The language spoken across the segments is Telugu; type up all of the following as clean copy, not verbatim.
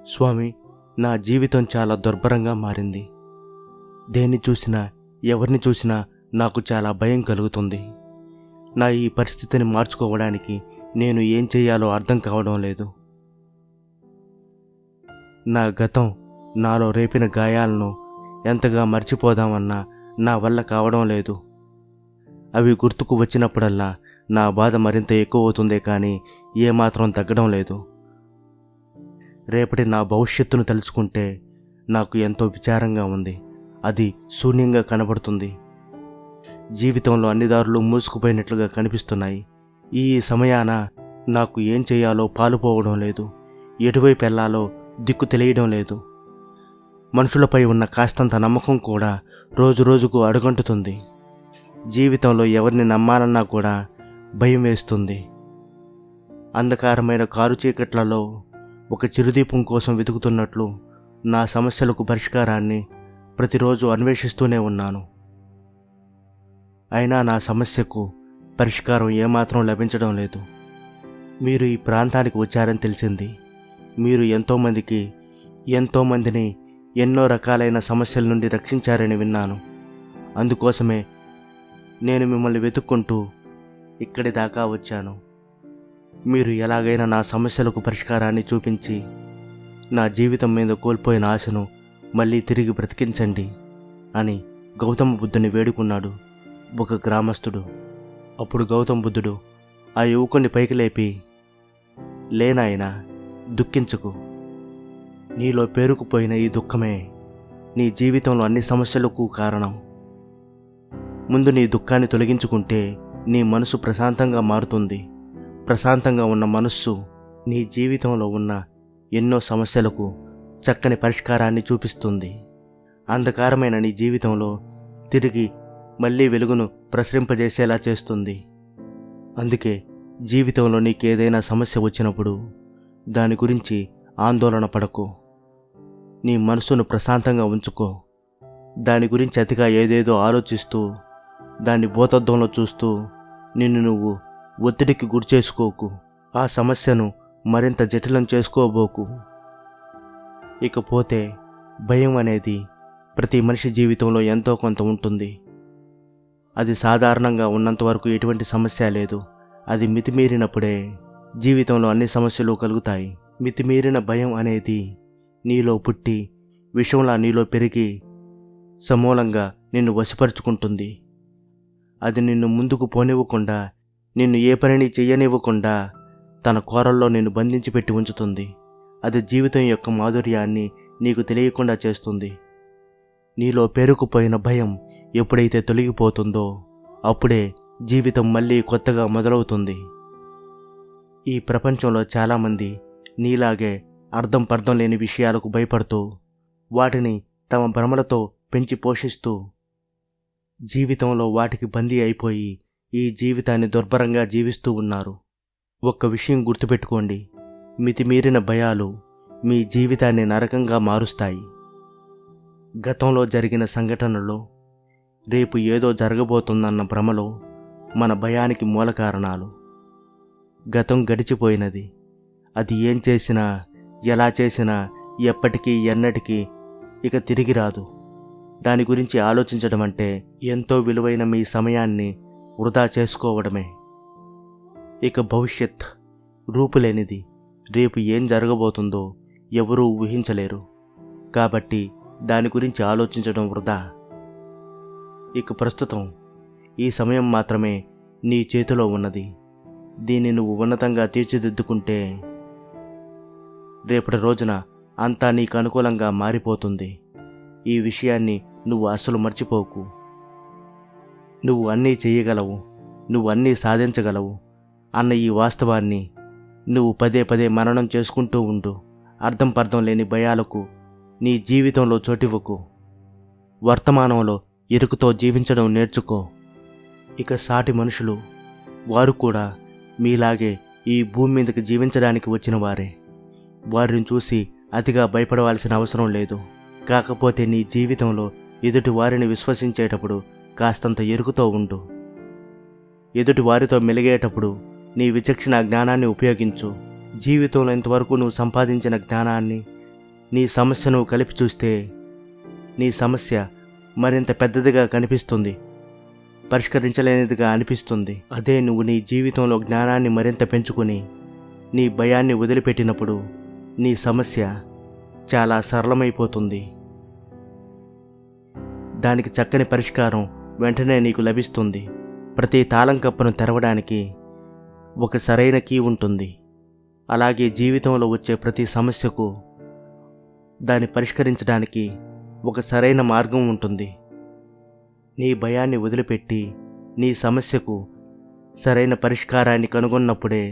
స్వామి, నా జీవితం చాలా దుర్భరంగా మారింది. దేన్ని చూసినా, ఎవరిని చూసినా నాకు చాలా భయం కలుగుతుంది. నా ఈ పరిస్థితిని మార్చుకోవడానికి నేను ఏం చేయాలో అర్థం కావడం లేదు. నా గతం నాలో రేపిన గాయాలను ఎంతగా మర్చిపోదామన్నా నా వల్ల కావడం లేదు. అవి గుర్తుకు వచ్చినప్పుడల్లా నా బాధ మరింత ఎక్కువ అవుతుందే కానీ ఏమాత్రం తగ్గడం లేదు. రేపటి నా భవిష్యత్తును తలుచుకుంటే నాకు ఎంతో విచారంగా ఉంది. అది శూన్యంగా కనబడుతుంది. జీవితంలో అన్ని దారులు మూసుకుపోయినట్లుగా కనిపిస్తున్నాయి. ఈ సమయాన నాకు ఏం చేయాలో పాలుపోవడం లేదు. ఎటువైపు వెళ్ళాలో దిక్కు తెలియడం లేదు. మనుషులపై ఉన్న కాస్తంత నమ్మకం కూడా రోజు రోజుకు అడుగంటుతుంది. జీవితంలో ఎవరిని నమ్మాలన్నా కూడా భయం వేస్తుంది. అంధకారమైన కారు చీకట్లలో ఒక చిరుదీపం కోసం వెతుకుతున్నట్లు నా సమస్యలకు పరిష్కారాన్ని ప్రతిరోజు అన్వేషిస్తూనే ఉన్నాను. అయినా నా సమస్యకు పరిష్కారం ఏమాత్రం లభించడం లేదు. మీరు ఈ ప్రాంతానికి వచ్చారని తెలిసింది. మీరు ఎంతోమందిని ఎన్నో రకాలైన సమస్యల నుండి రక్షించారని విన్నాను. అందుకోసమే నేను మిమ్మల్ని వెతుక్కుంటూ ఇక్కడి దాకా వచ్చాను. మీరు ఎలాగైనా నా సమస్యలకు పరిష్కారాన్ని చూపించి నా జీవితం మీద కోల్పోయిన ఆశను మళ్ళీ తిరిగి బ్రతికించండి అని గౌతమ బుద్ధుని వేడుకున్నాడు ఒక గ్రామస్తుడు. అప్పుడు గౌతమ బుద్ధుడు ఆ యువకుని పైకి లేపి, లేనాయనా, దుఃఖించకు. నీలో పేరుకుపోయిన ఈ దుఃఖమే నీ జీవితంలో అన్ని సమస్యలకు కారణం. ముందు నీ దుఃఖాన్ని తొలగించుకుంటే నీ మనసు ప్రశాంతంగా మారుతుంది. ప్రశాంతంగా ఉన్న మనస్సు నీ జీవితంలో ఉన్న ఎన్నో సమస్యలకు చక్కని పరిష్కారాన్ని చూపిస్తుంది. అంధకారమైన నీ జీవితంలో తిరిగి మళ్ళీ వెలుగును ప్రసరింపజేసేలా చేస్తుంది. అందుకే జీవితంలో నీకేదైనా సమస్య వచ్చినప్పుడు దాని గురించి ఆందోళన పడకు. నీ మనసును ప్రశాంతంగా ఉంచుకో. దాని గురించి అతిగా ఏదేదో ఆలోచిస్తూ దాన్ని భూతద్దంలో చూస్తూ నిన్ను నువ్వు ఒత్తిడికి గురిచేసుకోకు. ఆ సమస్యను మరింత జటిలం చేసుకోబోకు. ఇకపోతే భయం అనేది ప్రతి మనిషి జీవితంలో ఎంతో కొంత ఉంటుంది. అది సాధారణంగా ఉన్నంతవరకు ఎటువంటి సమస్య లేదు. అది మితిమీరినప్పుడే జీవితంలో అన్ని సమస్యలు కలుగుతాయి. మితిమీరిన భయం అనేది నీలో పుట్టి విషంలా నీలో పెరిగి సమూలంగా నిన్ను వశపరుచుకుంటుంది. అది నిన్ను ముందుకు పోనివ్వకుండా, నిన్ను ఏ పనిని చెయ్యనివ్వకుండా తన కోరల్లో నిన్ను బంధించి పెట్టి ఉంచుతుంది. అది జీవితం యొక్క మాధుర్యాన్ని నీకు తెలియకుండా చేస్తుంది. నీలో పేరుకుపోయిన భయం ఎప్పుడైతే తొలగిపోతుందో అప్పుడే జీవితం మళ్ళీ కొత్తగా మొదలవుతుంది. ఈ ప్రపంచంలో చాలామంది నీలాగే అర్థం పర్థం లేని విషయాలకు భయపడుతూ వాటిని తమ భ్రమలతో పెంచి పోషిస్తూ జీవితంలో వాటికి బందీ అయిపోయి ఈ జీవితాన్ని దుర్భరంగా జీవిస్తూ ఉన్నారు. ఒక్క విషయం గుర్తుపెట్టుకోండి, మితిమీరిన భయాలు మీ జీవితాన్ని నరకంగా మారుస్తాయి. గతంలో జరిగిన సంఘటనలో రేపు ఏదో జరగబోతుందన్న భ్రమలో మన భయానికి మూల కారణాలు. గతం గడిచిపోయినది. అది ఏం చేసినా, ఎలా చేసినా ఎప్పటికీ ఎన్నటికీ ఇక తిరిగి రాదు. దాని గురించి ఆలోచించడం అంటే ఎంతో విలువైన మీ సమయాన్ని వృధా చేసుకోవడమే. ఇక భవిష్యత్ రూపులేనిది. రేపు ఏం జరగబోతుందో ఎవరూ ఊహించలేరు. కాబట్టి దాని గురించి ఆలోచించడం వృధా. ఇక ప్రస్తుతం ఈ సమయం మాత్రమే నీ చేతిలో ఉన్నది. దీన్ని నువ్వు ఉన్నతంగా తీర్చిదిద్దుకుంటే రేపటి రోజున అంతా నీకు అనుకూలంగా మారిపోతుంది. ఈ విషయాన్ని నువ్వు అస్సలు మర్చిపోకు. నువ్వు అన్నీ చేయగలవు, నువ్వు అన్నీ సాధించగలవు అన్న ఈ వాస్తవాన్ని నువ్వు పదే పదే మననం చేసుకుంటూ ఉండు. అర్థం పర్థం లేని భయాలకు నీ జీవితంలో చోటివ్వకు. వర్తమానంలో ఎరుకుతో జీవించడం నేర్చుకో. ఇక సాటి మనుషులు, వారు కూడా మీలాగే ఈ భూమి మీదకి జీవించడానికి వచ్చిన వారే. వారిని చూసి అతిగా భయపడవలసిన అవసరం లేదు. కాకపోతే నీ జీవితంలో ఎదుటి వారిని విశ్వసించేటప్పుడు కాస్తంత ఎరుకుతో ఉండు. ఎదుటి వారితో మెలిగేటప్పుడు నీ విచక్షణ జ్ఞానాన్ని ఉపయోగించు. జీవితంలో ఇంతవరకు నువ్వు సంపాదించిన జ్ఞానాన్ని, నీ సమస్యను కలిపి చూస్తే నీ సమస్య మరింత పెద్దదిగా కనిపిస్తుంది, పరిష్కరించలేనిదిగా అనిపిస్తుంది. అదే నువ్వు నీ జీవితంలో జ్ఞానాన్ని మరింత పెంచుకుని నీ భయాన్ని వదిలిపెట్టినప్పుడు నీ సమస్య చాలా సరళమైపోతుంది. దానికి చక్కని పరిష్కారం వెంటనే నీకు లభిస్తుంది. ప్రతి తాళం కప్పును తెరవడానికి ఒక సరైన కీ ఉంటుంది. అలాగే జీవితంలో వచ్చే ప్రతి సమస్యకు దాన్ని పరిష్కరించడానికి ఒక సరైన మార్గం ఉంటుంది. నీ భయాన్ని వదిలిపెట్టి నీ సమస్యకు సరైన పరిష్కారాన్ని కనుగొన్నప్పుడే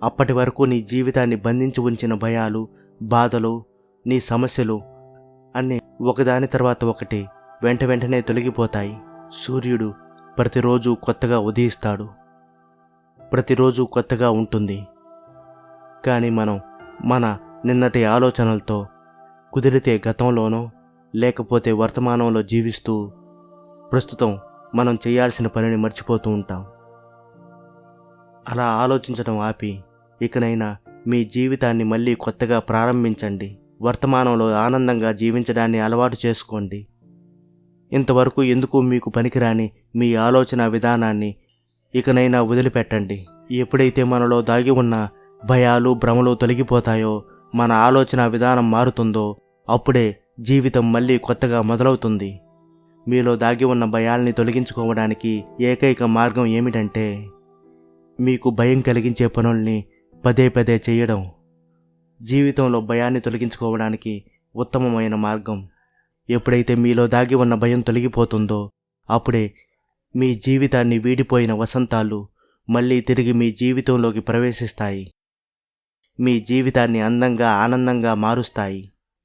అప్పటి వరకు నీ జీవితాన్ని బంధించి ఉంచిన భయాలు, బాధలు, నీ సమస్యలు అన్నీ ఒకదాని తర్వాత ఒకటి వెంటనే తొలగిపోతాయి. సూర్యుడు ప్రతిరోజు కొత్తగా ఉదయిస్తాడు, ప్రతిరోజు కొత్తగా ఉంటుంది. కానీ మనం మన నిన్నటి ఆలోచనలతో కుదిరితే గతంలోనో లేకపోతే వర్తమానంలో జీవిస్తూ ప్రస్తుతం మనం చేయాల్సిన పనిని మర్చిపోతూ ఉంటాం. అలా ఆలోచించడం ఆపి ఇకనైనా మీ జీవితాన్ని మళ్ళీ కొత్తగా ప్రారంభించండి. వర్తమానంలో ఆనందంగా జీవించడాన్ని అలవాటు చేసుకోండి. ఇంతవరకు ఎందుకు మీకు పనికిరాని మీ ఆలోచన విధానాన్ని ఇకనైనా వదిలిపెట్టండి. ఎప్పుడైతే మనలో దాగి ఉన్న భయాలు, భ్రమలు తొలగిపోతాయో, మన ఆలోచన విధానం మారుతుందో అప్పుడే జీవితం మళ్ళీ కొత్తగా మొదలవుతుంది. మీలో దాగి ఉన్న భయాల్ని తొలగించుకోవడానికి ఏకైక మార్గం ఏమిటంటే మీకు భయం కలిగించే పనుల్ని పదే చేయడం. జీవితంలో భయాన్ని తొలగించుకోవడానికి ఉత్తమమైన మార్గం. ఎప్పుడైతే మీలో దాగి ఉన్న భయం తొలగిపోతుందో అప్పుడే మీ జీవితాన్ని వీడిపోయిన వసంతాలు మళ్ళీ తిరిగి మీ జీవితంలోకి ప్రవేశిస్తాయి, మీ జీవితాన్ని అందంగా, ఆనందంగా మారుస్తాయి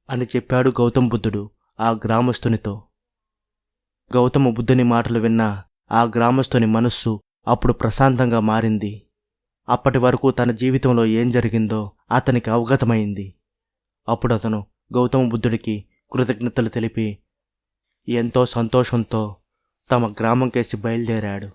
అని చెప్పాడు గౌతమ బుద్ధుడు ఆ గ్రామస్తునితో. గౌతమ బుద్ధుని మాటలు విన్న ఆ గ్రామస్తుని మనస్సు అప్పుడు ప్రశాంతంగా మారింది. అప్పటి వరకు తన జీవితంలో ఏం జరిగిందో అతనికి అవగతమైంది. అప్పుడు అతను గౌతమ బుద్ధుడికి కృతజ్ఞతలు తెలిపి ఎంతో సంతోషంతో తమ గ్రామం కేసి బయలుదేరాడు.